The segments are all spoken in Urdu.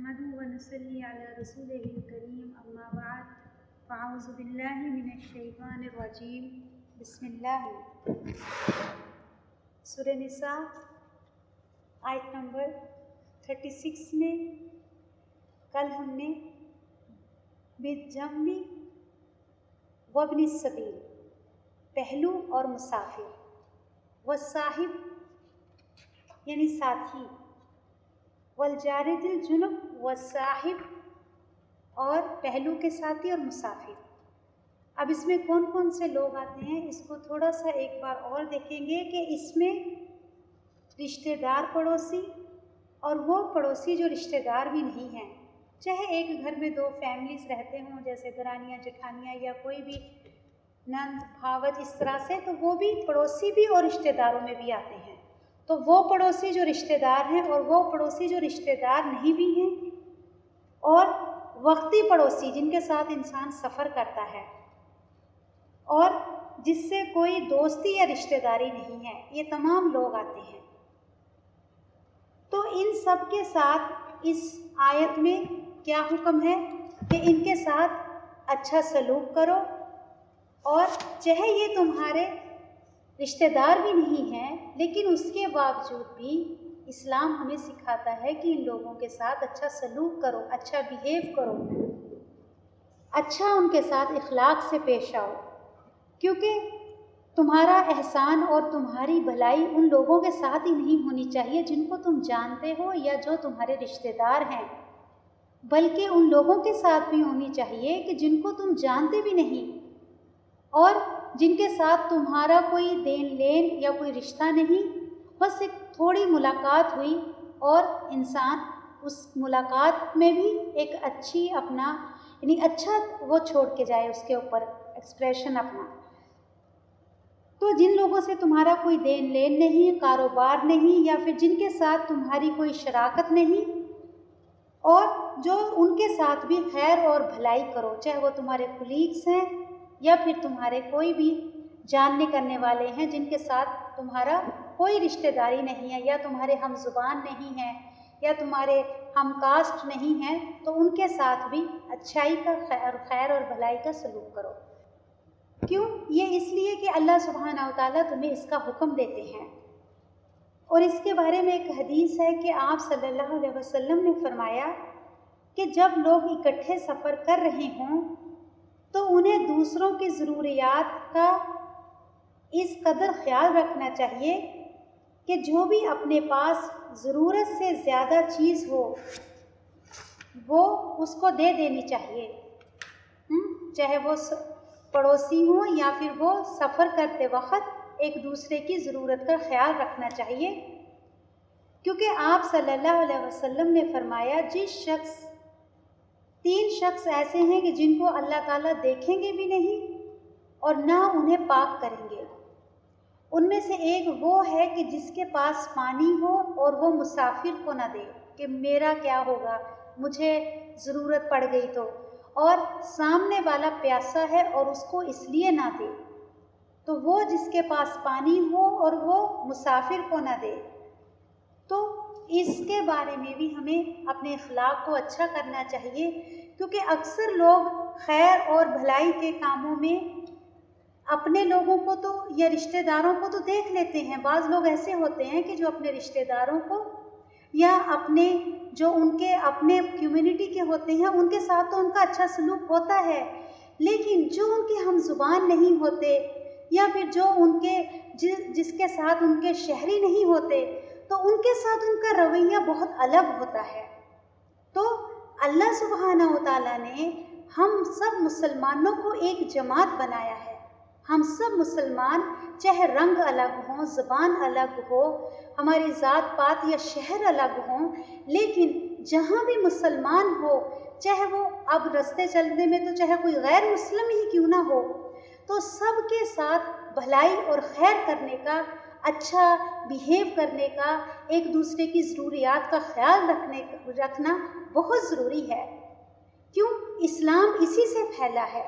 نحمده ونصلي على رسوله الكريم اما بعد فاعوذ باللہ من الشیطان الرجیم بسم اللہ۔ سورہ نساء آیت نمبر 36 میں کل ہم نے بالجنب وابن السبیل پہلو اور مسافر والصاحب یعنی ساتھی والجار ذی الجنب والصاحب اور پہلو کے ساتھی اور مسافر۔ اب اس میں کون کون سے لوگ آتے ہیں اس کو تھوڑا سا ایک بار اور دیکھیں گے کہ اس میں رشتہ دار پڑوسی اور وہ پڑوسی جو رشتہ دار بھی نہیں ہیں، چاہے ایک گھر میں دو فیملیز رہتے ہوں جیسے درانیاں جٹھانیاں یا کوئی بھی نند بھاوج اس طرح سے، تو وہ بھی پڑوسی بھی اور رشتہ داروں میں بھی آتے ہیں۔ تو وہ پڑوسی جو رشتہ دار ہیں اور وہ پڑوسی جو رشتہ دار نہیں بھی ہیں، اور وقتی پڑوسی جن کے ساتھ انسان سفر کرتا ہے اور جس سے کوئی دوستی یا رشتہ داری نہیں ہے، یہ تمام لوگ آتے ہیں۔ تو ان سب کے ساتھ اس آیت میں کیا حکم ہے کہ ان کے ساتھ اچھا سلوک کرو، اور چاہے یہ تمہارے رشتہ دار بھی نہیں ہیں لیکن اس کے باوجود بھی اسلام ہمیں سکھاتا ہے کہ ان لوگوں کے ساتھ اچھا سلوک کرو، اچھا بیہیو کرو، اچھا ان کے ساتھ اخلاق سے پیش آؤ، کیونکہ تمہارا احسان اور تمہاری بھلائی ان لوگوں کے ساتھ ہی نہیں ہونی چاہیے جن کو تم جانتے ہو یا جو تمہارے رشتہ دار ہیں، بلکہ ان لوگوں کے ساتھ بھی ہونی چاہیے کہ جن کو تم جانتے بھی نہیں اور جن کے ساتھ تمہارا کوئی دین لین یا کوئی رشتہ نہیں، بس ایک تھوڑی ملاقات ہوئی اور انسان اس ملاقات میں بھی ایک اچھی اپنا یعنی اچھا وہ چھوڑ کے جائے اس کے اوپر ایکسپریشن اپنا۔ تو جن لوگوں سے تمہارا کوئی دین لین نہیں، کاروبار نہیں، یا پھر جن کے ساتھ تمہاری کوئی شراکت نہیں، اور جو ان کے ساتھ بھی خیر اور بھلائی کرو، چاہے وہ تمہارے کولیگس ہیں یا پھر تمہارے کوئی بھی جاننے کرنے والے ہیں جن کے ساتھ تمہارا کوئی رشتہ داری نہیں ہے، یا تمہارے ہم زبان نہیں ہیں یا تمہارے ہم کاسٹ نہیں ہیں، تو ان کے ساتھ بھی اچھائی کا خیر اور بھلائی کا سلوک کرو۔ کیوں؟ یہ اس لیے کہ اللہ سبحانہ وتعالیٰ تمہیں اس کا حکم دیتے ہیں، اور اس کے بارے میں ایک حدیث ہے کہ آپ صلی اللہ علیہ وسلم نے فرمایا کہ جب لوگ اکٹھے سفر کر رہے ہوں تو انہیں دوسروں کی ضروریات کا اس قدر خیال رکھنا چاہیے کہ جو بھی اپنے پاس ضرورت سے زیادہ چیز ہو وہ اس کو دے دینی چاہیے، چاہے وہ پڑوسی ہوں یا پھر وہ سفر کرتے وقت ایک دوسرے کی ضرورت کا خیال رکھنا چاہیے، کیونکہ آپ صلی اللہ علیہ وسلم نے فرمایا تین شخص ایسے ہیں کہ جن کو اللہ تعالیٰ دیکھیں گے بھی نہیں اور نہ انہیں پاک کریں گے۔ ان میں سے ایک وہ ہے کہ جس کے پاس پانی ہو اور وہ مسافر کو نہ دے کہ میرا کیا ہوگا، مجھے ضرورت پڑ گئی اور سامنے والا پیاسا ہے اور اس کو اس لیے نہ دے، تو وہ جس کے پاس پانی ہو اور وہ مسافر کو نہ دے۔ تو اس کے بارے میں بھی ہمیں اپنے اخلاق کو اچھا کرنا چاہیے، کیونکہ اکثر لوگ خیر اور بھلائی کے کاموں میں اپنے لوگوں کو تو یا رشتہ داروں کو تو دیکھ لیتے ہیں۔ بعض لوگ ایسے ہوتے ہیں کہ جو اپنے رشتہ داروں کو یا اپنے جو ان کے اپنے کمیونٹی کے ہوتے ہیں ان کے ساتھ تو ان کا اچھا سلوک ہوتا ہے، لیکن جو ان کے ہم زبان نہیں ہوتے یا پھر جو ان کے جس کے ساتھ ان کے شہری نہیں ہوتے تو ان کے ساتھ ان کا رویہ بہت الگ ہوتا ہے۔ تو اللہ سبحانہ وتعالیٰ نے ہم سب مسلمانوں کو ایک جماعت بنایا ہے۔ ہم سب مسلمان چاہے رنگ الگ ہوں، زبان الگ ہو، ہماری ذات پات یا شہر الگ ہوں، لیکن جہاں بھی مسلمان ہو، چاہے وہ اب رستے چلنے میں تو چاہے کوئی غیر مسلم ہی کیوں نہ ہو، تو سب کے ساتھ بھلائی اور خیر کرنے کا، اچھا بیہیو کرنے کا، ایک دوسرے کی ضروریات کا خیال رکھنا بہت ضروری ہے۔ کیوں؟ اسلام اسی سے پھیلا ہے۔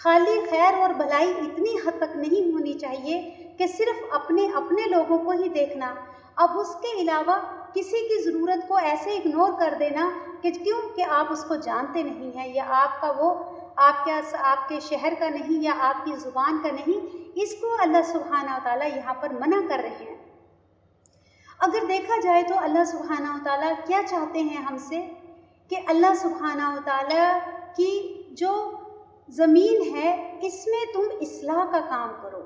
خالی خیر اور بھلائی اتنی حد تک نہیں ہونی چاہیے کہ صرف اپنے لوگوں کو ہی دیکھنا، اب اس کے علاوہ کسی کی ضرورت کو ایسے اگنور کر دینا کہ کیوں کہ آپ اس کو جانتے نہیں ہیں، یا آپ کا وہ آپ کے شہر کا نہیں یا آپ کی زبان کا نہیں، اس کو اللہ سبحانہ و تعالیٰ یہاں پر منع کر رہے ہیں۔ اگر دیکھا جائے تو اللہ سبحانہ و تعالیٰ کیا چاہتے ہیں ہم سے کہ اللہ سبحانہ و تعالیٰ کی جو زمین ہے اس میں تم اصلاح کا کام کرو،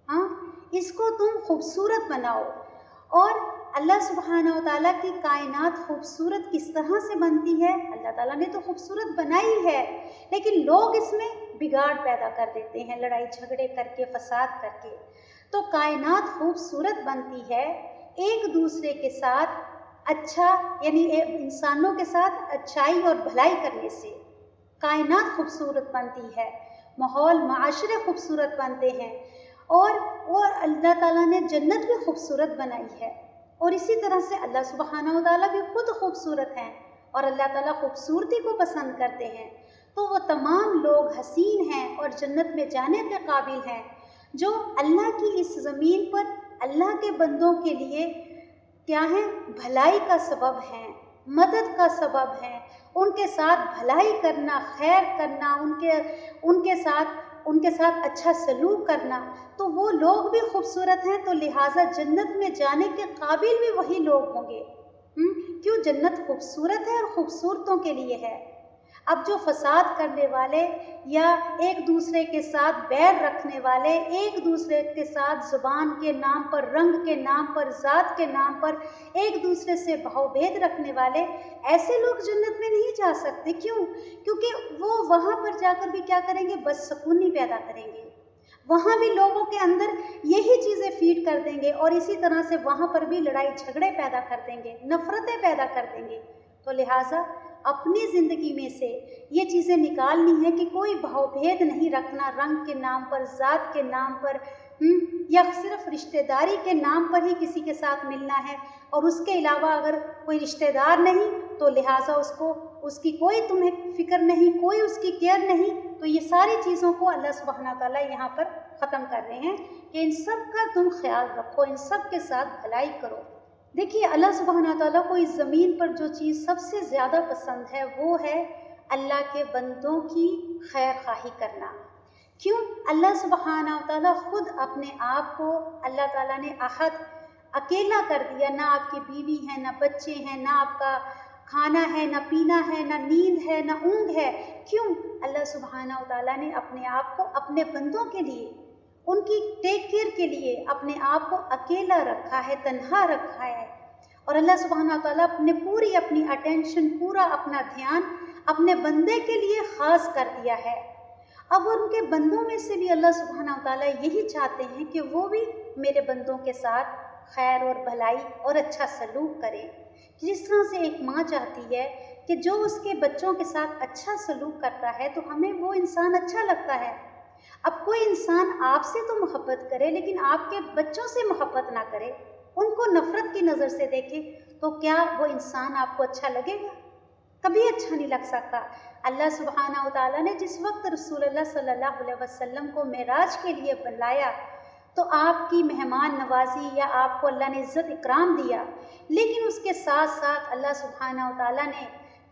ہاں، اس کو تم خوبصورت بناؤ۔ اور اللہ سبحانہ و تعالیٰ کی کائنات خوبصورت کس طرح سے بنتی ہے؟ اللہ تعالیٰ نے تو خوبصورت بنائی ہے، لیکن لوگ اس میں بگاڑ پیدا کر دیتے ہیں، لڑائی جھگڑے کر کے، فساد کر کے۔ تو کائنات خوبصورت بنتی ہے ایک دوسرے کے ساتھ اچھا، یعنی انسانوں کے ساتھ اچھائی اور بھلائی کرنے سے کائنات خوبصورت بنتی ہے، ماحول معاشرے خوبصورت بنتے ہیں، اور وہ اللہ تعالیٰ نے جنت بھی خوبصورت بنائی ہے۔ اور اسی طرح سے اللہ سبحانہ و تعالیٰ بھی خود خوبصورت ہیں، اور اللہ تعالیٰ خوبصورتی کو پسند کرتے ہیں۔ تو وہ تمام لوگ حسین ہیں اور جنت میں جانے کے قابل ہیں جو اللہ کی اس زمین پر اللہ کے بندوں کے لیے کیا ہیں؟ بھلائی کا سبب ہیں، مدد کا سبب ہیں، ان کے ساتھ بھلائی کرنا، خیر کرنا، ان کے ساتھ اچھا سلوک کرنا۔ تو وہ لوگ بھی خوبصورت ہیں، تو لہٰذا جنت میں جانے کے قابل بھی وہی لوگ ہوں گے۔ کیوں؟ جنت خوبصورت ہے اور خوبصورتوں کے لیے ہے۔ اب جو فساد کرنے والے یا ایک دوسرے کے ساتھ بیر رکھنے والے، ایک دوسرے کے ساتھ زبان کے نام پر، رنگ کے نام پر، ذات کے نام پر ایک دوسرے سے بھاؤ بھید رکھنے والے، ایسے لوگ جنت میں نہیں جا سکتے۔ کیوں؟ کیونکہ وہ وہاں پر جا کر بھی کیا کریں گے؟ بدسکونی پیدا کریں گے، وہاں بھی لوگوں کے اندر یہی چیزیں فیڈ کر دیں گے، اور اسی طرح سے وہاں پر بھی لڑائی جھگڑے پیدا کر دیں گے، نفرتیں پیدا کر دیں گے۔ تو لہٰذا اپنی زندگی میں سے یہ چیزیں نکالنی ہے کہ کوئی بھاؤ بھید نہیں رکھنا، رنگ کے نام پر، ذات کے نام پر، یا صرف رشتہ داری کے نام پر ہی کسی کے ساتھ ملنا ہے، اور اس کے علاوہ اگر کوئی رشتہ دار نہیں تو لہٰذا اس کی کوئی تمہیں فکر نہیں، کوئی اس کی کیئر نہیں۔ تو یہ ساری چیزوں کو اللہ سبحانہ تعالیٰ یہاں پر ختم کر رہے ہیں کہ ان سب کا تم خیال رکھو، ان سب کے ساتھ بھلائی کرو۔ دیکھیے اللہ سبحانہ تعالیٰ کو اس زمین پر جو چیز سب سے زیادہ پسند ہے وہ ہے اللہ کے بندوں کی خیر خواہی کرنا۔ کیوں؟ اللہ سبحانہ تعالیٰ خود اپنے آپ کو اللہ تعالیٰ نے احد، اکیلا کر دیا، نہ آپ کی بیوی ہے، نہ بچے ہیں، نہ آپ کا کھانا ہے، نہ پینا ہے، نہ نیند ہے، نہ اونگ ہے۔ کیوں؟ اللہ سبحانہ تعالیٰ نے اپنے آپ کو اپنے بندوں کے لیے، ان کی ٹیک کیئر کے لیے اپنے آپ کو اکیلا رکھا ہے، تنہا رکھا ہے، اور اللہ سبحانہ تعالیٰ پوری اپنی اٹینشن، پورا اپنا دھیان اپنے بندے کے لیے خاص کر دیا ہے۔ اب ان کے بندوں میں سے بھی اللہ سبحانہ تعالیٰ یہی چاہتے ہیں کہ وہ بھی میرے بندوں کے ساتھ خیر اور بھلائی اور اچھا سلوک کریں۔ جس طرح سے ایک ماں چاہتی ہے کہ جو اس کے بچوں کے ساتھ اچھا سلوک کرتا ہے تو ہمیں وہ انسان اچھا لگتا ہے۔ اب کوئی انسان آپ سے تو محبت کرے لیکن آپ کے بچوں سے محبت نہ کرے، ان کو نفرت کی نظر سے دیکھے، تو کیا وہ انسان آپ کو اچھا لگے گا؟ کبھی اچھا نہیں لگ سکتا۔ اللہ سبحانہ تعالیٰ نے جس وقت رسول اللہ صلی اللہ علیہ وسلم کو معراج کے لیے بلایا تو آپ کی مہمان نوازی یا آپ کو اللہ نے عزت اکرام دیا، لیکن اس کے ساتھ ساتھ اللہ سبحانہ تعالیٰ نے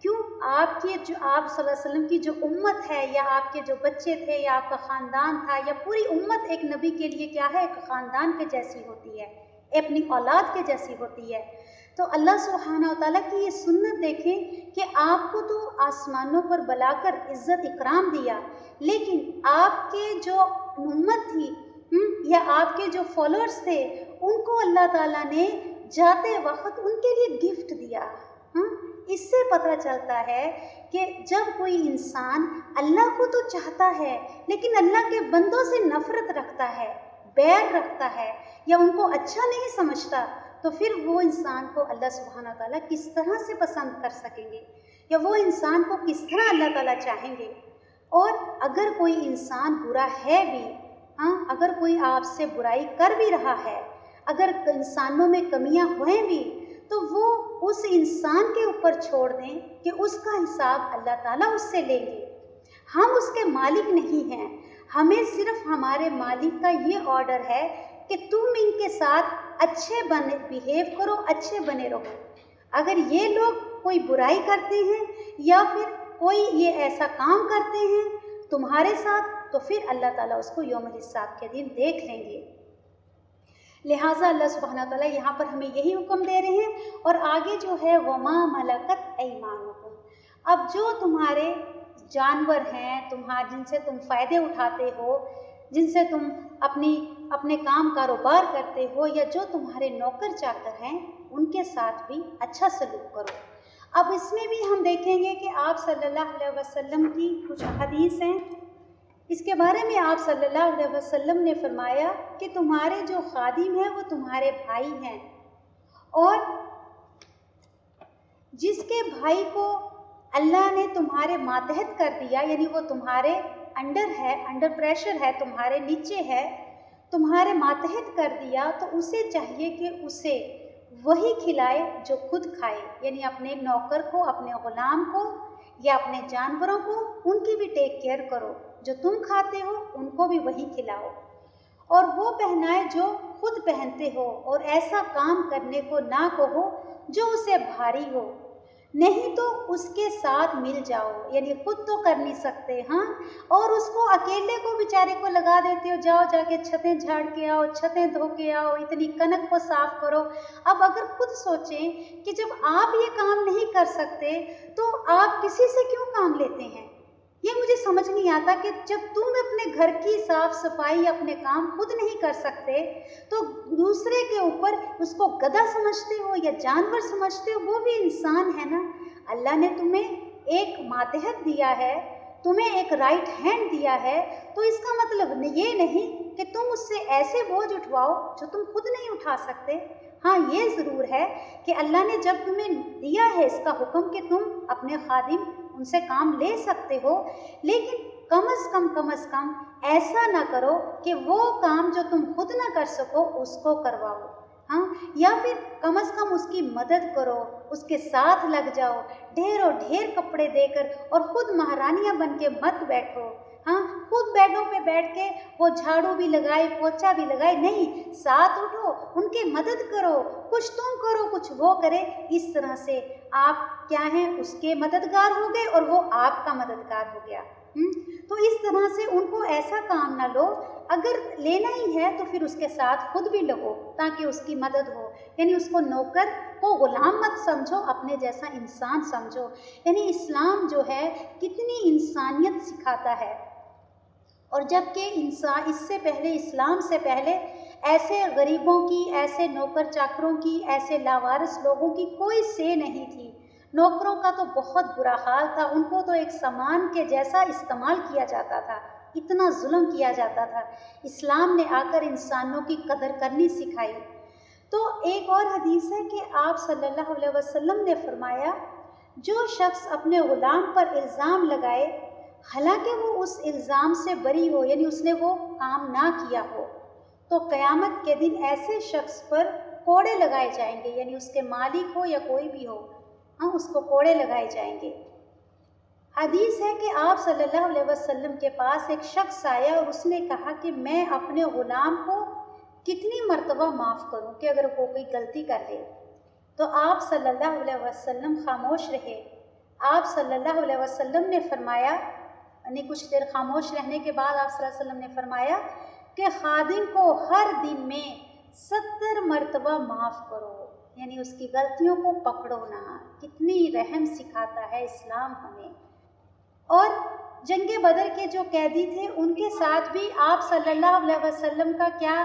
کیوں آپ صلی اللہ علیہ وسلم کی جو امت ہے، یا آپ کے جو بچے تھے، یا آپ کا خاندان تھا، یا پوری امت ایک نبی کے لیے کیا ہے؟ ایک خاندان کے جیسی ہوتی ہے، اپنی اولاد کے جیسی ہوتی ہے۔ تو اللہ سبحانہ تعالیٰ کی یہ سنت دیکھیں کہ آپ کو تو آسمانوں پر بلا کر عزت اکرام دیا، لیکن آپ کے جو امت تھی یا آپ کے جو فالوورز تھے ان کو اللہ تعالیٰ نے جاتے وقت ان کے لیے گفٹ دیا۔ اس سے پتہ چلتا ہے کہ جب کوئی انسان اللہ کو تو چاہتا ہے لیکن اللہ کے بندوں سے نفرت رکھتا ہے، بیر رکھتا ہے، یا ان کو اچھا نہیں سمجھتا، تو پھر وہ انسان کو اللہ سبحانہ تعالیٰ کس طرح سے پسند کر سکیں گے، یا وہ انسان کو کس طرح اللہ تعالیٰ چاہیں گے۔ اور اگر کوئی انسان برا ہے بھی، اگر کوئی آپ سے برائی کر بھی رہا ہے، اگر انسانوں میں کمیاں ہوئیں بھی، تو وہ اس انسان کے اوپر چھوڑ دیں کہ اس کا حساب اللہ تعالیٰ اس سے لیں گے۔ ہم اس کے مالک نہیں ہیں، ہمیں صرف ہمارے مالک کا یہ آرڈر ہے کہ تم ان کے ساتھ اچھے بہیو کرو، اچھے بنے رہو۔ اگر یہ لوگ کوئی برائی کرتے ہیں یا پھر کوئی یہ ایسا کام کرتے ہیں تمہارے ساتھ تو پھر اللہ تعالیٰ اس کو یوم الحساب کے دن دیکھ لیں گے۔ لہٰذا اللہ سبحانہ تعالیٰ یہاں پر ہمیں یہی حکم دے رہے ہیں، اور آگے جو ہے وَمَا مَلَكَتْ أَيْمَانُكُمْ، اب جو تمہارے جانور ہیں جن سے تم فائدے اٹھاتے ہو، جن سے تم اپنے کام کاروبار کرتے ہو، یا جو تمہارے نوکر چاکر ہیں ان کے ساتھ بھی اچھا سلوک کرو۔ اب اس میں بھی ہم دیکھیں گے کہ آپ صلی اللہ علیہ وسلم کی کچھ حدیث ہیں، اس کے بارے میں آپ صلی اللہ علیہ وسلم نے فرمایا کہ تمہارے جو خادم ہیں وہ تمہارے بھائی ہیں، اور جس کے بھائی کو اللہ نے تمہارے ماتحت کر دیا، یعنی وہ تمہارے انڈر پریشر ہے، تمہارے نیچے ہے، تمہارے ماتحت کر دیا، تو اسے چاہیے کہ اسے وہی کھلائے جو خود کھائے، یعنی اپنے نوکر کو، اپنے غلام کو یا اپنے جانوروں کو، ان کی بھی ٹیک کیئر کرو، جو تم کھاتے ہو ان کو بھی وہی کھلاؤ، اور وہ پہنائے جو خود پہنتے ہو، اور ایسا کام کرنے کو نہ کہو جو اسے بھاری ہو، نہیں تو اس کے ساتھ مل جاؤ، یعنی خود تو کر نہیں سکتے ہاں، اور اس کو اکیلے کو بیچارے کو لگا دیتے ہو، جاؤ جا کے چھتیں جھاڑ کے آؤ، چھتیں دھو کے آؤ، اتنی کنک کو صاف کرو۔ اب اگر خود سوچیں کہ جب آپ یہ کام نہیں کر سکتے تو آپ کسی سے کیوں کام لیتے ہیں؟ یہ مجھے سمجھ نہیں آتا کہ جب تم اپنے گھر کی صاف صفائی، اپنے کام خود نہیں کر سکتے تو دوسرے کے اوپر اس کو گدھا سمجھتے ہو یا جانور سمجھتے ہو، وہ بھی انسان ہے نا۔ اللہ نے تمہیں ایک ماتحت دیا ہے، تمہیں ایک رائٹ ہینڈ دیا ہے، تو اس کا مطلب یہ نہیں کہ تم اس سے ایسے بوجھ اٹھواؤ جو تم خود نہیں اٹھا سکتے۔ ہاں یہ ضرور ہے کہ اللہ نے جب تمہیں دیا ہے اس کا حکم کہ تم اپنے خادم ان سے کام لے سکتے ہو، لیکن کم از کم ایسا نہ کرو کہ وہ کام جو تم خود نہ کر سکو اس کو کرواؤ، ہاں، یا پھر کم از کم اس کی مدد کرو، اس کے ساتھ لگ جاؤ، ڈھیر کپڑے دے کر اور خود مہارانیاں بن کے مت بیٹھو، ہاں، خود بیڈوں پہ بیٹھ کے وہ جھاڑو بھی لگائے، پوچھا بھی لگائے، نہیں، ساتھ اٹھو، ان کی مدد کرو، کچھ تم کرو کچھ وہ کرے، اس طرح سے آپ کیا ہیں اس کے مددگار ہو گئے اور وہ آپ کا مددگار ہو گیا۔ تو اس طرح سے ان کو ایسا کام نہ لو، اگر لینا ہی ہے تو پھر اس کے ساتھ خود بھی لگو تاکہ اس کی مدد ہو، یعنی اس کو نوکر کو غلام مت سمجھو، اپنے جیسا انسان سمجھو۔ یعنی اسلام جو ہے کتنی انسانیت سکھاتا ہے، اور جبکہ انسان اس سے پہلے، اسلام سے پہلے ایسے غریبوں کی، ایسے نوکر چاکروں کی، ایسے لاوارث لوگوں کی کوئی سے نہیں تھی، نوکروں کا تو بہت برا حال تھا، ان کو تو ایک سامان کے جیسا استعمال کیا جاتا تھا، اتنا ظلم کیا جاتا تھا۔ اسلام نے آ کر انسانوں کی قدر کرنی سکھائی۔ تو ایک اور حدیث ہے کہ آپ صلی اللہ علیہ وسلم نے فرمایا، جو شخص اپنے غلام پر الزام لگائے حالانکہ وہ اس الزام سے بری ہو، یعنی اس نے وہ کام نہ کیا ہو، تو قیامت کے دن ایسے شخص پر کوڑے لگائے جائیں گے، یعنی اس کے مالک ہو یا کوئی بھی ہو، ہاں، اس کو کوڑے لگائے جائیں گے۔ حدیث ہے کہ آپ صلی اللہ علیہ وسلم کے پاس ایک شخص آیا اور اس نے کہا کہ میں اپنے غلام کو کتنی مرتبہ معاف کروں کہ اگر وہ کوئی غلطی کر لے، تو آپ صلی اللہ علیہ وسلم خاموش رہے۔ آپ صلی اللہ علیہ وسلم نے فرمایا، یعنی کچھ دیر خاموش رہنے کے بعد آپ صلی اللہ علیہ وسلم نے فرمایا کہ خادم کو ہر دن میں 70 مرتبہ معاف کرو، یعنی اس کی غلطیوں کو پکڑو نہ۔ کتنی رحم سکھاتا ہے اسلام ہمیں۔ اور جنگ بدر کے جو قیدی تھے ان کے ساتھ بھی آپ صلی اللہ علیہ وسلم کا کیا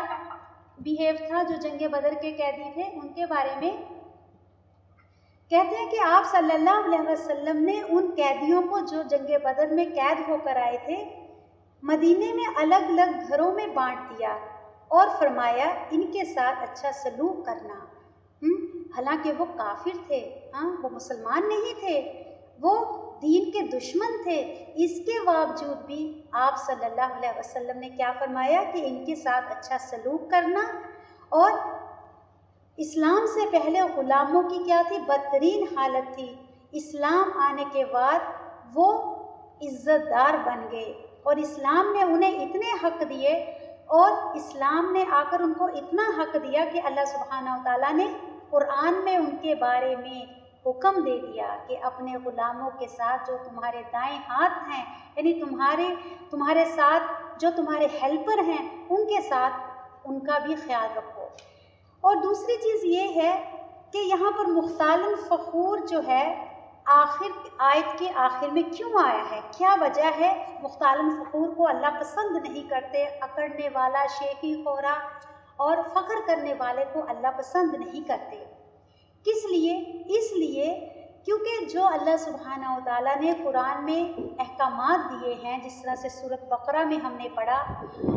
بیہیو تھا، جو جنگ بدر کے قیدی تھے ان کے بارے میں کہتے ہیں کہ آپ صلی اللہ علیہ وسلم نے ان قیدیوں کو جو جنگ بدر میں قید ہو کر آئے تھے مدینے میں الگ الگ گھروں میں بانٹ دیا اور فرمایا ان کے ساتھ اچھا سلوک کرنا۔ حالانکہ وہ کافر تھے، ہاں، وہ مسلمان نہیں تھے، وہ دین کے دشمن تھے، اس کے باوجود بھی آپ صلی اللہ علیہ وسلم نے کیا فرمایا کہ ان کے ساتھ اچھا سلوک کرنا۔ اور اسلام سے پہلے غلاموں کی کیا تھی؟ بدترین حالت تھی۔ اسلام آنے کے بعد وہ عزت دار بن گئے اور اسلام نے انہیں اتنے حق دیے، اور اسلام نے آ کر ان کو اتنا حق دیا کہ اللہ سبحانہ و تعالیٰ نے قرآن میں ان کے بارے میں حکم دے دیا کہ اپنے غلاموں کے ساتھ جو تمہارے دائیں ہاتھ ہیں، یعنی تمہارے ساتھ جو تمہارے ہیلپر ہیں ان کے ساتھ ان کا بھی خیال رکھو۔ اور دوسری چیز یہ ہے کہ یہاں پر مختال فخور جو ہے آیت کے آخر میں کیوں آیا ہے، کیا وجہ ہے؟ مختال فخور کو اللہ پسند نہیں کرتے، اکڑنے والا، شیخی خورا اور فخر کرنے والے کو اللہ پسند نہیں کرتے۔ کس لیے؟ اس لیے کیونکہ جو اللہ سبحانہ و تعالیٰ نے قرآن میں احکامات دیے ہیں، جس طرح سے سورۃ بقرہ میں ہم نے پڑھا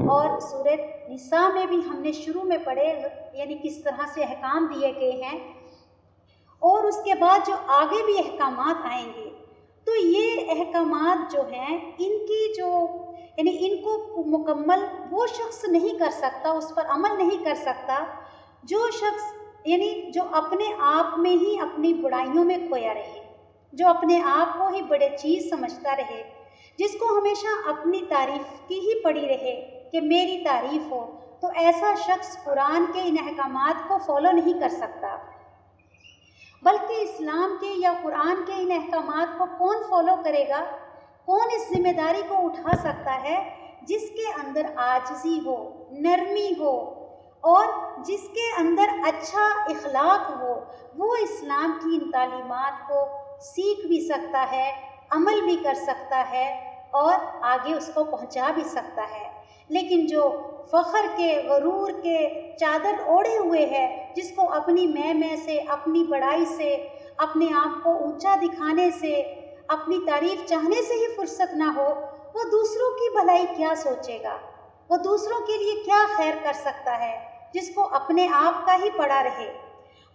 اور سورۃ نساء میں بھی ہم نے شروع میں پڑھے، یعنی کس طرح سے احکام دیے گئے ہیں، اور اس کے بعد جو آگے بھی احکامات آئیں گے، تو یہ احکامات جو ہیں ان کو مکمل وہ شخص نہیں کر سکتا، اس پر عمل نہیں کر سکتا جو شخص جو اپنے آپ میں ہی اپنی برائیوں میں کھویا رہے، جو اپنے آپ کو ہی بڑے چیز سمجھتا رہے، جس کو ہمیشہ اپنی تعریف کی ہی پڑی رہے کہ میری تعریف ہو، تو ایسا شخص قرآن کے ان احکامات کو فالو نہیں کر سکتا۔ بلکہ اسلام کے یا قرآن کے ان احکامات کو کون فالو کرے گا؟ کون اس ذمہ داری کو اٹھا سکتا ہے؟ جس کے اندر عاجزی ہو، نرمی ہو اور جس کے اندر اچھا اخلاق ہو، وہ اسلام کی ان تعلیمات کو سیکھ بھی سکتا ہے، عمل بھی کر سکتا ہے اور آگے اس کو پہنچا بھی سکتا ہے۔ لیکن جو فخر کے، غرور کے چادر اوڑھے ہوئے ہے، جس کو اپنی میں سے، اپنی بڑائی سے، اپنے آپ کو اونچا دکھانے سے، اپنی تعریف چاہنے سے ہی فرصت نہ ہو، وہ دوسروں کی بھلائی کیا سوچے گا؟ وہ دوسروں کے لیے کیا خیر کر سکتا ہے جس کو اپنے آپ کا ہی پڑا رہے؟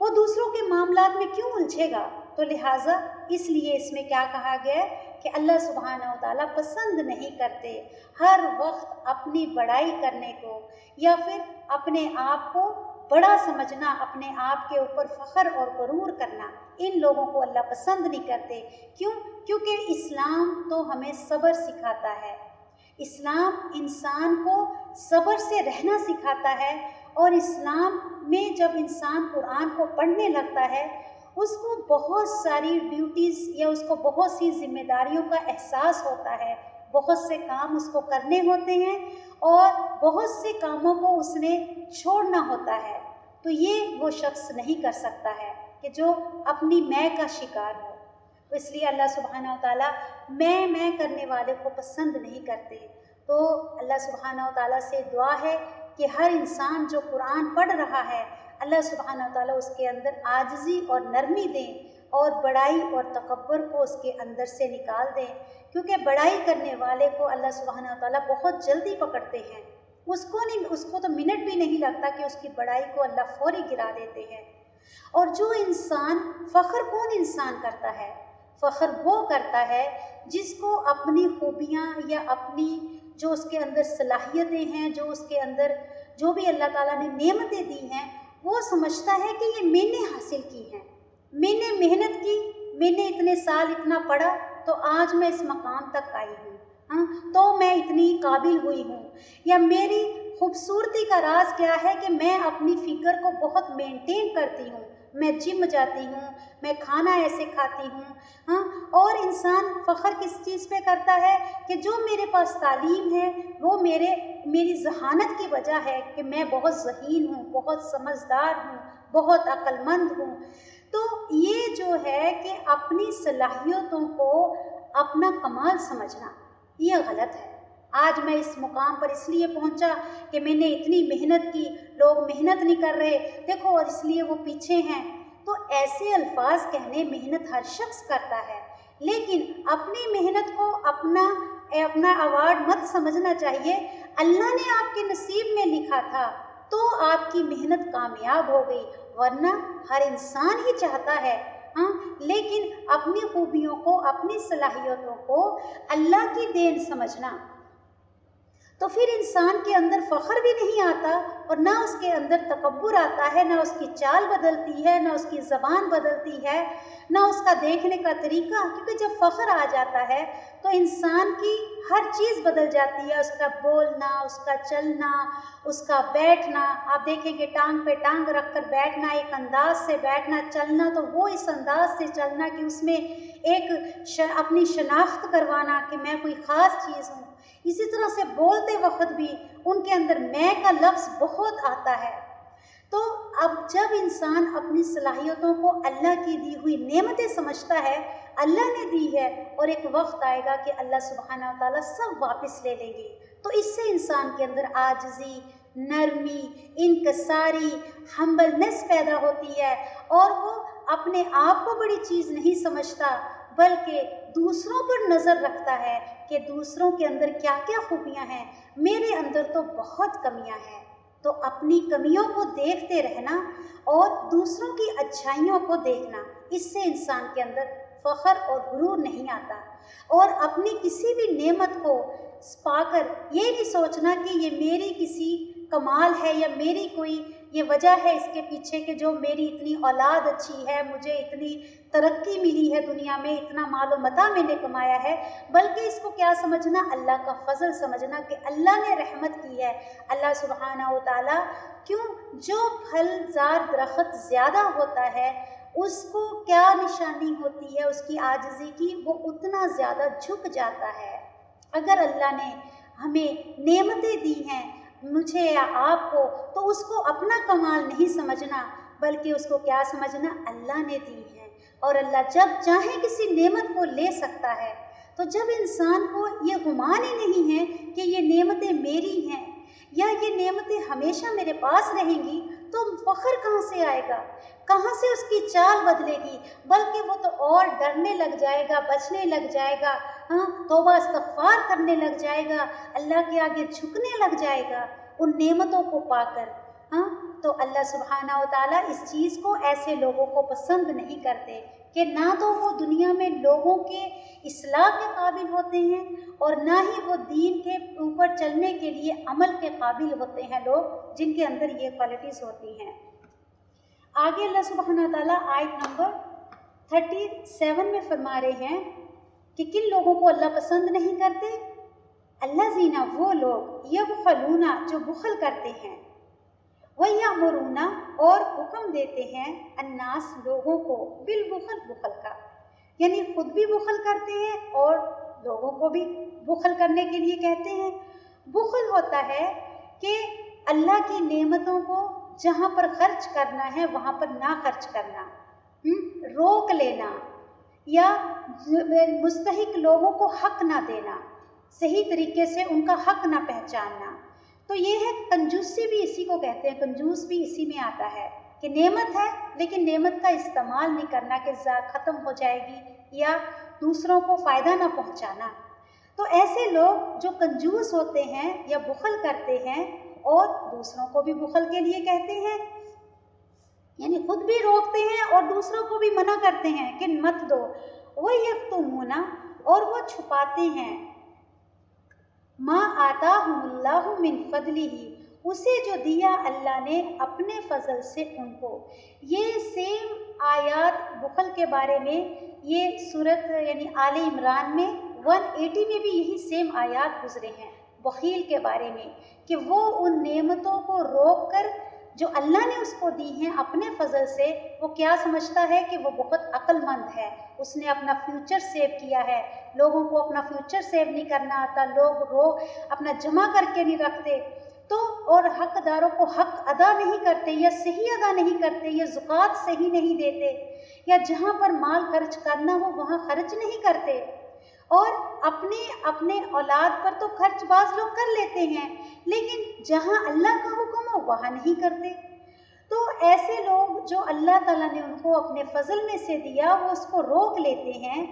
وہ دوسروں کے معاملات میں کیوں الجھے گا؟ تو لہٰذا اس لیے اس میں کیا کہا گیا ہے کہ اللہ سبحانہ و تعالیٰ پسند نہیں کرتے ہر وقت اپنی بڑائی کرنے کو یا پھر اپنے آپ کو بڑا سمجھنا، اپنے آپ کے اوپر فخر اور غرور کرنا۔ ان لوگوں کو اللہ پسند نہیں کرتے۔ کیوں؟ کیونکہ اسلام تو ہمیں صبر سکھاتا ہے، اسلام انسان کو صبر سے رہنا سکھاتا ہے، اور اسلام میں جب انسان قرآن کو پڑھنے لگتا ہے اس کو بہت ساری ڈیوٹیز یا اس کو بہت سی ذمہ داریوں کا احساس ہوتا ہے، بہت سے کام اس کو کرنے ہوتے ہیں اور بہت سے کاموں کو اس نے چھوڑنا ہوتا ہے۔ تو یہ وہ شخص نہیں کر سکتا ہے کہ جو اپنی میں کا شکار ہو۔ اس لیے اللہ سبحانہ و تعالیٰ میں کرنے والے کو پسند نہیں کرتے۔ تو اللہ سبحانہ و تعالیٰ سے دعا ہے کہ ہر انسان جو قرآن پڑھ رہا ہے، اللہ سبحانہ و تعالیٰ اس کے اندر عاجزی اور نرمی دیں اور بڑائی اور تکبر کو اس کے اندر سے نکال دیں، کیونکہ بڑائی کرنے والے کو اللہ سبحانہ و تعالیٰ بہت جلدی پکڑتے ہیں۔ اس کو تو منٹ بھی نہیں لگتا کہ اس کی بڑائی کو اللہ فوری گرا دیتے ہیں۔ اور جو انسان فخر کون انسان کرتا ہے؟ فخر وہ کرتا ہے جس کو اپنی خوبیاں یا اپنی جو اس کے اندر صلاحیتیں ہیں، جو اس کے اندر جو بھی اللہ تعالیٰ نے نعمتیں دی ہیں، وہ سمجھتا ہے کہ یہ میں نے حاصل کی ہیں، میں نے محنت کی، میں نے اتنے سال اتنا پڑھا تو آج میں اس مقام تک آئی ہوں، تو میں اتنی قابل ہوئی ہوں، یا میری خوبصورتی کا راز کیا ہے کہ میں اپنی فگر کو بہت مینٹین کرتی ہوں، میں جم جاتی ہوں، میں کھانا ایسے کھاتی ہوں، اور انسان فخر کس چیز پہ کرتا ہے کہ جو میرے پاس تعلیم ہے وہ میری ذہانت کی وجہ ہے کہ میں بہت ذہین ہوں، بہت سمجھدار ہوں، بہت عقل مند ہوں۔ تو یہ جو ہے کہ اپنی صلاحیتوں کو اپنا کمال سمجھنا، یہ غلط ہے۔ آج میں اس مقام پر اس لیے پہنچا کہ میں نے اتنی محنت کی، لوگ محنت نہیں کر رہے، دیکھو اور اس لیے وہ پیچھے ہیں۔ تو ایسے الفاظ کہنے محنت ہر شخص کرتا ہے، لیکن اپنی محنت کو اپنا ایوارڈ مت سمجھنا چاہیے۔ اللہ نے آپ کے نصیب میں لکھا تھا تو آپ کی محنت کامیاب ہو گئی، ورنہ ہر انسان ہی چاہتا ہے لیکن اپنی خوبیوں کو، اپنی صلاحیتوں کو اللہ کی دین سمجھنا۔ تو پھر انسان کے اندر فخر بھی نہیں آتا اور نہ اس کے اندر تکبر آتا ہے، نہ اس کی چال بدلتی ہے، نہ اس کی زبان بدلتی ہے، نہ اس کا دیکھنے کا طریقہ، کیونکہ جب فخر آ جاتا ہے تو انسان کی ہر چیز بدل جاتی ہے، اس کا بولنا، اس کا چلنا، اس کا بیٹھنا. آپ دیکھیں کہ ٹانگ پہ ٹانگ رکھ کر بیٹھنا، ایک انداز سے بیٹھنا، چلنا تو وہ اس انداز سے چلنا کہ اس میں ایک اپنی شناخت کروانا کہ میں کوئی خاص چیز ہوں. اسی طرح سے بولتے وقت بھی ان کے اندر میں کا لفظ بہت آتا ہے. تو اب جب انسان اپنی صلاحیتوں کو اللہ کی دی ہوئی نعمتیں سمجھتا ہے، اللہ نے دی ہے، اور ایک وقت آئے گا کہ اللہ سبحانہ و تعالیٰ سب واپس لے لیں گے، تو اس سے انسان کے اندر عاجزی، نرمی، انکساری، ہمبلنس پیدا ہوتی ہے، اور وہ اپنے آپ کو بڑی چیز نہیں سمجھتا بلکہ دوسروں پر نظر رکھتا ہے کہ دوسروں کے اندر کیا کیا خوبیاں ہیں، میرے اندر تو بہت کمیاں ہیں. تو اپنی کمیوں کو دیکھتے رہنا اور دوسروں کی اچھائیوں کو دیکھنا، اس سے انسان کے اندر فخر اور غرور نہیں آتا. اور اپنی کسی بھی نعمت کو پا کر یہ نہیں سوچنا کہ یہ میری کسی کمال ہے یا میری کوئی یہ وجہ ہے اس کے پیچھے کہ جو میری اتنی اولاد اچھی ہے، مجھے اتنی ترقی ملی ہے دنیا میں، اتنا مال و متاع میں نے کمایا ہے، بلکہ اس کو کیا سمجھنا، اللہ کا فضل سمجھنا کہ اللہ نے رحمت کی ہے. اللہ سبحانہ و تعالیٰ کیوں جو پھل زار درخت زیادہ ہوتا ہے اس کو کیا نشانی ہوتی ہے اس کی عاجزی کی، وہ اتنا زیادہ جھک جاتا ہے. اگر اللہ نے ہمیں نعمتیں دی ہیں مجھے یا آپ کو، تو اس کو اپنا کمال نہیں سمجھنا بلکہ اس کو کیا سمجھنا، اللہ نے دی ہے، اور اللہ جب چاہے کسی نعمت کو لے سکتا ہے. تو جب انسان کو یہ گمان ہی نہیں ہے کہ یہ نعمتیں میری ہیں یا یہ نعمتیں ہمیشہ میرے پاس رہیں گی، تو فخر کہاں سے آئے گا، کہاں سے اس کی چال بدلے گی، بلکہ وہ تو اور ڈرنے لگ جائے گا، بچنے لگ جائے گا، توبہ استغفار کرنے لگ جائے گا، اللہ کے آگے جھکنے لگ جائے گا ان نعمتوں کو پا کر. تو اللہ سبحانہ و تعالیٰ اس چیز کو ایسے لوگوں کو پسند نہیں کرتے کہ نہ تو وہ دنیا میں لوگوں کے اصلاح کے قابل ہوتے ہیں اور نہ ہی وہ دین کے اوپر چلنے کے لیے عمل کے قابل ہوتے ہیں لوگ جن کے اندر یہ کوالٹیز ہوتی ہیں. آگے اللہ سبحانہ تعالیٰ آیت نمبر 37 میں فرما رہے ہیں کہ کن لوگوں کو اللہ پسند نہیں کرتے، اللہ زینہ وہ لوگ یبخلون جو بخل کرتے ہیں، وَيَأْمُرُونَ اور حکم دیتے ہیں الناس لوگوں کو بالبخل بخل کا، یعنی خود بھی بخل کرتے ہیں اور لوگوں کو بھی بخل کرنے کے لیے کہتے ہیں. بخل ہوتا ہے کہ اللہ کی نعمتوں کو جہاں پر خرچ کرنا ہے وہاں پر نہ خرچ کرنا، روک لینا، یا مستحق لوگوں کو حق نہ دینا، صحیح طریقے سے ان کا حق نہ پہچاننا. تو یہ ہے کنجوسی، بھی اسی کو کہتے ہیں، کنجوس بھی اسی میں آتا ہے کہ نعمت ہے لیکن نعمت کا استعمال نہیں کرنا کہ ختم ہو جائے گی یا دوسروں کو فائدہ نہ پہنچانا. تو ایسے لوگ جو کنجوس ہوتے ہیں یا بخل کرتے ہیں اور دوسروں کو بھی بخل کے لیے کہتے ہیں، یعنی خود بھی روکتے ہیں اور دوسروں کو بھی منع کرتے ہیں کہ مت دو. وَيَكْتُمُونَ اور وہ چھپاتے ہیں ما آتاہم اللہ من فضلہ اسے جو دیا اللہ نے اپنے فضل سے ان کو. یہ سیم آیات بخل کے بارے میں یہ صورت یعنی آل عمران میں 180 میں بھی یہی سیم آیات گزرے ہیں بخیل کے بارے میں کہ وہ ان نعمتوں کو روک کر جو اللہ نے اس کو دی ہیں اپنے فضل سے، وہ کیا سمجھتا ہے کہ وہ بہت عقل مند ہے، اس نے اپنا فیوچر سیو کیا ہے. لوگوں کو اپنا فیوچر سیو نہیں کرنا آتا، لوگ اپنا جمع کر کے نہیں رکھتے، تو اور حق داروں کو حق ادا نہیں کرتے یا صحیح ادا نہیں کرتے یا زکوٰۃ صحیح نہیں دیتے، یا جہاں پر مال خرچ کرنا ہو وہاں خرچ نہیں کرتے، اور اپنے اولاد پر تو خرچ بعض لوگ کر لیتے ہیں لیکن جہاں اللہ کا حکم ہو وہاں نہیں کرتے. تو ایسے لوگ جو اللہ تعالیٰ نے ان کو اپنے فضل میں سے دیا وہ اس کو روک لیتے ہیں.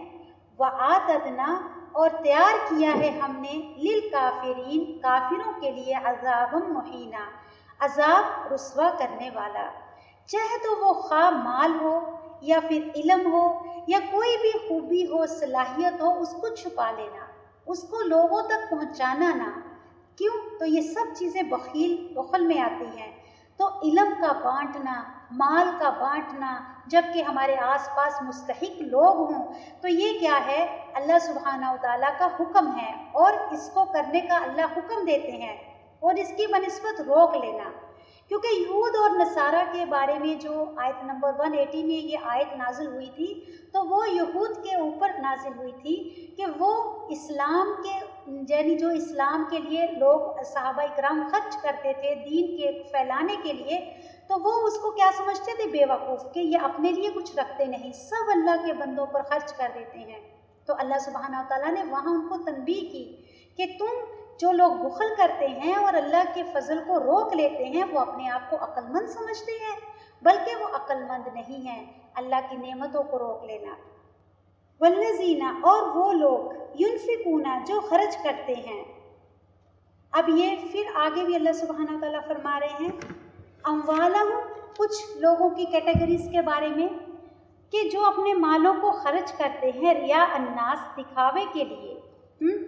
وَآتَدْنَا اور تیار کیا ہے ہم نے للکافرین کافروں کے لیے عذاب مہینہ عذاب رسوا کرنے والا، چاہے تو وہ خواہ مال ہو یا پھر علم ہو یا کوئی بھی خوبی ہو، صلاحیت ہو، اس کو چھپا لینا، اس کو لوگوں تک پہنچانا نہ، کیوں؟ تو یہ سب چیزیں بخل میں آتی ہیں۔ تو علم کا بانٹنا، مال کا بانٹنا، جب کہ ہمارے آس پاس مستحق لوگ ہوں، تو یہ کیا ہے؟ اللہ سبحانہ و تعالیٰ کا حکم ہے، اور اس کو کرنے کا اللہ حکم دیتے ہیں، اور اس کی بنسبت روک لینا۔ کیونکہ یہود اور نصارہ کے بارے میں جو آیت نمبر 180 میں یہ آیت نازل ہوئی تھی، تو وہ یہود کے اوپر نازل ہوئی تھی کہ وہ اسلام کے یعنی جو اسلام کے لیے لوگ صحابہ اکرام خرچ کرتے تھے دین کے پھیلانے کے لیے، تو وہ اس کو کیا سمجھتے تھے؟ بے وقوف، کہ یہ اپنے لیے کچھ رکھتے نہیں، سب اللہ کے بندوں پر خرچ کر دیتے ہیں۔ تو اللہ سبحانہ و تعالیٰ نے وہاں ان کو تنبیہ کی کہ تم جو لوگ بخل کرتے ہیں اور اللہ کے فضل کو روک لیتے ہیں، وہ اپنے آپ کو عقل مند سمجھتے ہیں، بلکہ وہ عقل مند نہیں ہیں۔ اللہ کی نعمتوں کو روک لینا۔ والذین، اور وہ لوگ ینفقون، جو خرچ کرتے ہیں۔ اب یہ پھر آگے بھی اللہ سبحانہ تعالیٰ فرما رہے ہیں اموالہم، کچھ لوگوں کی کیٹیگریز کے بارے میں، کہ جو اپنے مالوں کو خرچ کرتے ہیں ریا الناس، دکھاوے کے لیے۔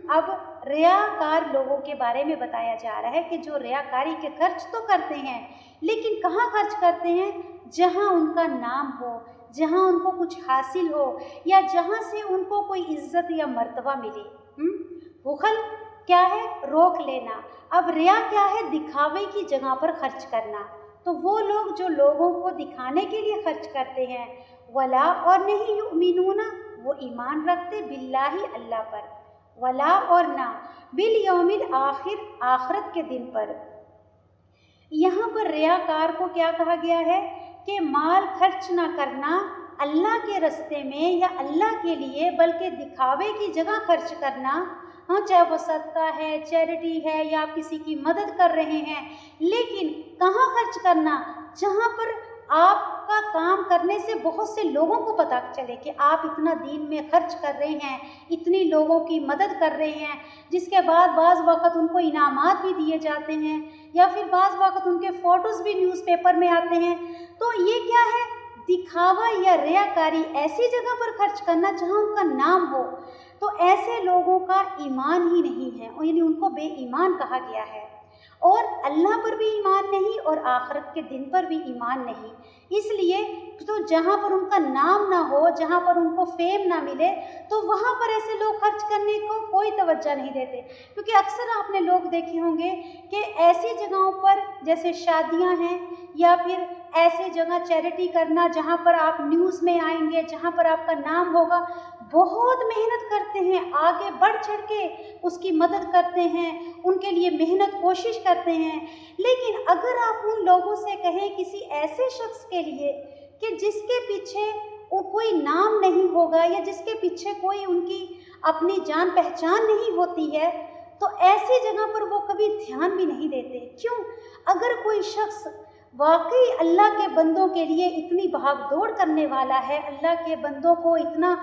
اب ریاکار لوگوں کے بارے میں بتایا جا رہا ہے کہ جو ریاکاری کے خرچ تو کرتے ہیں، لیکن کہاں خرچ کرتے ہیں؟ جہاں ان کا نام ہو، جہاں ان کو کچھ حاصل ہو، یا جہاں سے ان کو کوئی عزت یا مرتبہ ملے۔ بخل کیا ہے؟ روک لینا۔ اب ریا کیا ہے؟ دکھاوے کی جگہ پر خرچ کرنا۔ تو وہ لوگ جو لوگوں کو دکھانے کے لیے خرچ کرتے ہیں، ولا، اور نہیں، یؤمنون، وہ ایمان رکھتے، باللہ، اللہ پر، ولا، اور نہ، بالیوم الآخر، آخرت کے دن پر۔ یہاں پر ریاکار کو کیا کہا گیا ہے؟ کہ مال خرچ نہ کرنا اللہ کے راستے میں یا اللہ کے لیے، بلکہ دکھاوے کی جگہ خرچ کرنا، ہاں، چاہے وہ صدقہ ہے، چیریٹی ہے، یا آپ کسی کی مدد کر رہے ہیں، لیکن کہاں خرچ کرنا؟ جہاں پر آپ کا کام کرنے سے بہت سے لوگوں کو پتہ چلے کہ آپ اتنا دین میں خرچ کر رہے ہیں، اتنی لوگوں کی مدد کر رہے ہیں، جس کے بعض وقت ان کو انعامات بھی دیے جاتے ہیں، یا پھر بعض وقت ان کے فوٹوز بھی نیوز پیپر میں آتے ہیں۔ تو یہ کیا ہے؟ دکھاوا یا ریاکاری، ایسی جگہ پر خرچ کرنا جہاں ان کا نام ہو۔ تو ایسے لوگوں کا ایمان ہی نہیں ہے، یعنی ان کو بے ایمان کہا گیا ہے، اور اللہ پر بھی ایمان نہیں، اور آخرت کے دن پر بھی ایمان نہیں۔ اس لیے تو جہاں پر ان کا نام نہ ہو، جہاں پر ان کو فیم نہ ملے، تو وہاں پر ایسے لوگ خرچ کرنے کو کوئی توجہ نہیں دیتے۔ کیونکہ اکثر آپ نے لوگ دیکھے ہوں گے کہ ایسی جگہوں پر جیسے شادیاں ہیں، یا پھر ایسے جگہ چیریٹی کرنا جہاں پر آپ نیوز میں آئیں گے، جہاں پر آپ کا نام ہوگا، بہت محنت کرتے ہیں، آگے بڑھ چڑھ کے اس کی مدد کرتے ہیں، ان کے لیے محنت کوشش کرتے ہیں۔ لیکن اگر آپ ان لوگوں سے کہیں کسی ایسے شخص کے لیے کہ جس کے پیچھے کوئی نام نہیں ہوگا، یا جس کے پیچھے کوئی ان کی اپنی جان پہچان نہیں ہوتی ہے، تو ایسی جگہ پر وہ کبھی دھیان بھی نہیں دیتے۔ کیوں؟ اگر کوئی شخص واقعی اللہ کے بندوں کے لیے اتنی بھاگ دوڑ کرنے والا ہے، اللہ کے بندوں کو اتنا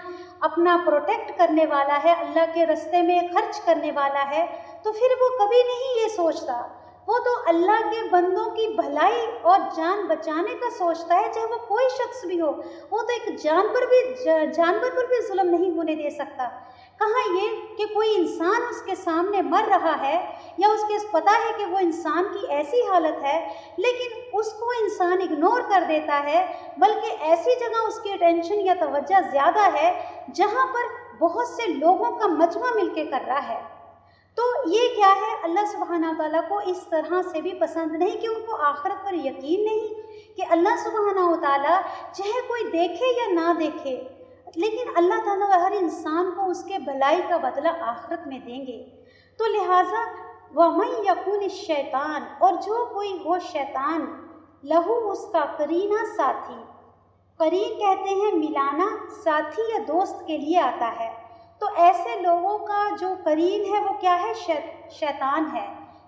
اپنا پروٹیکٹ کرنے والا ہے، اللہ کے راستے میں خرچ کرنے والا ہے، تو پھر وہ کبھی نہیں یہ سوچتا، وہ تو اللہ کے بندوں کی بھلائی اور جان بچانے کا سوچتا ہے، چاہے وہ کوئی شخص بھی ہو۔ وہ تو ایک جانور پر بھی ظلم نہیں ہونے دے سکتا۔ کہاں یہ کہ کوئی انسان اس کے سامنے مر رہا ہے، یا اس کے پتہ ہے کہ وہ انسان کی ایسی حالت ہے، لیکن اس کو انسان اگنور کر دیتا ہے، بلکہ ایسی جگہ اس کی اٹینشن یا توجہ زیادہ ہے جہاں پر بہت سے لوگوں کا مجمع مل کے کر رہا ہے۔ تو یہ کیا ہے؟ اللہ سبحانہ تعالیٰ کو اس طرح سے بھی پسند نہیں، کہ ان کو آخرت پر یقین نہیں کہ اللہ سبحانہ تعالیٰ چاہے کوئی دیکھے یا نہ دیکھے، لیکن اللہ تعالیٰ ہر انسان کو اس کے بھلائی کا بدلہ آخرت میں دیں گے۔ تو لہٰذا وَمَن یَکُنِ الشیطان، اور جو کوئی ہو شیطان، لہو، اس کا قرینہ، ساتھی۔ قرین کہتے ہیں ملانا، ساتھی یا دوست کے لیے آتا ہے۔ تو ایسے لوگوں کا جو قرین ہے وہ کیا ہے؟ شیطان ہے۔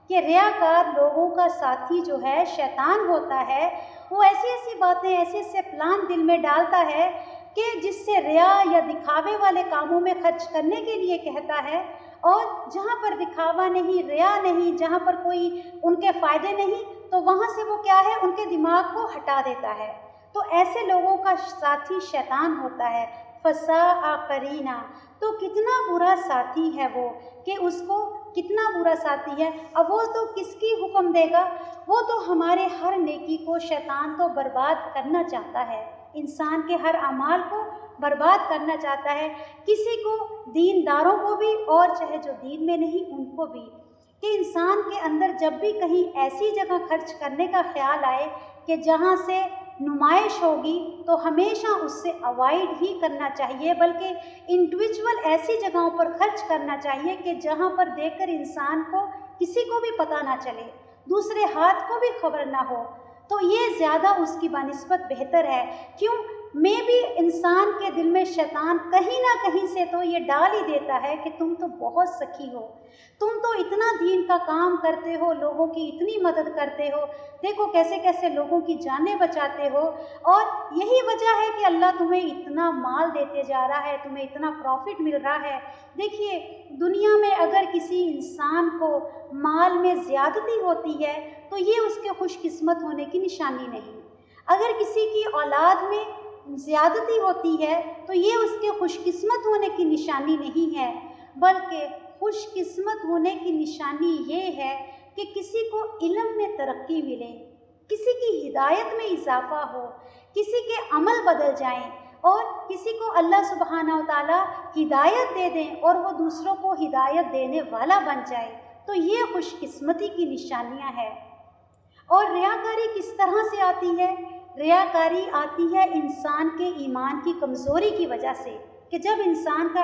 کہ ریاکار لوگوں کا ساتھی جو ہے شیطان ہوتا ہے، وہ ایسی ایسی باتیں، ایسے ایسے پلان دل میں ڈالتا ہے کہ جس سے ریا یا دکھاوے والے کاموں میں خرچ کرنے کے لیے کہتا ہے، اور جہاں پر دکھاوا نہیں، ریا نہیں، جہاں پر کوئی ان کے فائدے نہیں، تو وہاں سے وہ کیا ہے؟ ان کے دماغ کو ہٹا دیتا ہے۔ تو ایسے لوگوں کا ساتھی شیطان ہوتا ہے۔ فساء قرینا، تو کتنا برا ساتھی ہے وہ، کہ اس کو کتنا برا ساتھی ہے۔ اب وہ تو کس کی حکم دے گا، وہ تو ہمارے ہر نیکی کو شیطان تو برباد کرنا چاہتا ہے، انسان کے ہر اعمال کو برباد کرنا چاہتا ہے، کسی کو، دینداروں کو بھی اور چاہے جو دین میں نہیں ان کو بھی، کہ انسان کے اندر جب بھی کہیں ایسی جگہ خرچ کرنے کا خیال آئے کہ جہاں سے نمائش ہوگی تو ہمیشہ اس سے اوائڈ ہی کرنا چاہیے، بلکہ انڈیویجول ایسی جگہوں پر خرچ کرنا چاہیے کہ جہاں پر دیکھ کر انسان کو کسی کو بھی پتہ نہ چلے، دوسرے ہاتھ کو بھی خبر نہ ہو، تو یہ زیادہ اس کی بنسبت بہتر ہے۔ کیوں؟ میں بھی انسان کے دل میں شیطان کہیں نہ کہیں سے تو یہ ڈال ہی دیتا ہے کہ تم تو بہت سخی ہو، تم تو اتنا دین کا کام کرتے ہو، لوگوں کی اتنی مدد کرتے ہو، دیکھو کیسے کیسے لوگوں کی جانیں بچاتے ہو، اور یہی وجہ ہے کہ اللہ تمہیں اتنا مال دیتے جا رہا ہے، تمہیں اتنا پروفٹ مل رہا ہے۔ دیکھیے دنیا میں اگر کسی انسان کو مال میں زیادتی ہوتی ہے تو یہ اس کے خوش قسمت ہونے کی نشانی نہیں، اگر کسی کی اولاد میں زیادتی ہوتی ہے تو یہ اس کے خوش قسمت ہونے کی نشانی نہیں ہے، بلکہ خوش قسمت ہونے کی نشانی یہ ہے کہ کسی کو علم میں ترقی ملے، کسی کی ہدایت میں اضافہ ہو، کسی کے عمل بدل جائیں، اور کسی کو اللہ سبحانہ و تعالیٰ ہدایت دے دیں اور وہ دوسروں کو ہدایت دینے والا بن جائے، تو یہ خوش قسمتی کی نشانیاں ہیں۔ اور ریاکاری کس طرح سے آتی ہے؟ ریاکاری آتی ہے انسان کے ایمان کی کمزوری کی وجہ سے، کہ جب انسان کا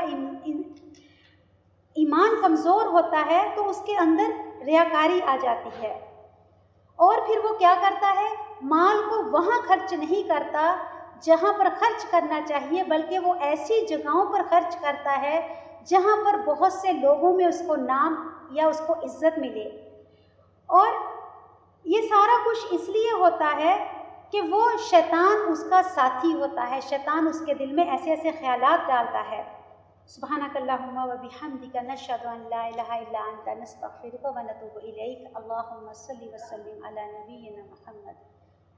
ایمان کمزور ہوتا ہے تو اس کے اندر ریاکاری آ جاتی ہے، اور پھر وہ کیا کرتا ہے، مال کو وہاں خرچ نہیں کرتا جہاں پر خرچ کرنا چاہیے، بلکہ وہ ایسی جگہوں پر خرچ کرتا ہے جہاں پر بہت سے لوگوں میں اس کو نام یا اس کو عزت ملے، اور یہ سارا کچھ اس لیے ہوتا ہے کہ وہ شیطان اس کا ساتھی ہوتا ہے، شیطان اس کے دل میں ایسے ایسے خیالات ڈالتا ہے۔ سبحانک اللہم و بحمدک نشہد ان لا الہ الا انت نستغفرک و نتوب الیک، اللہم صلی وسلم علی نبینا محمد۔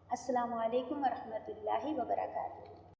السلام علیکم ورحمۃ اللہ وبرکاتہ۔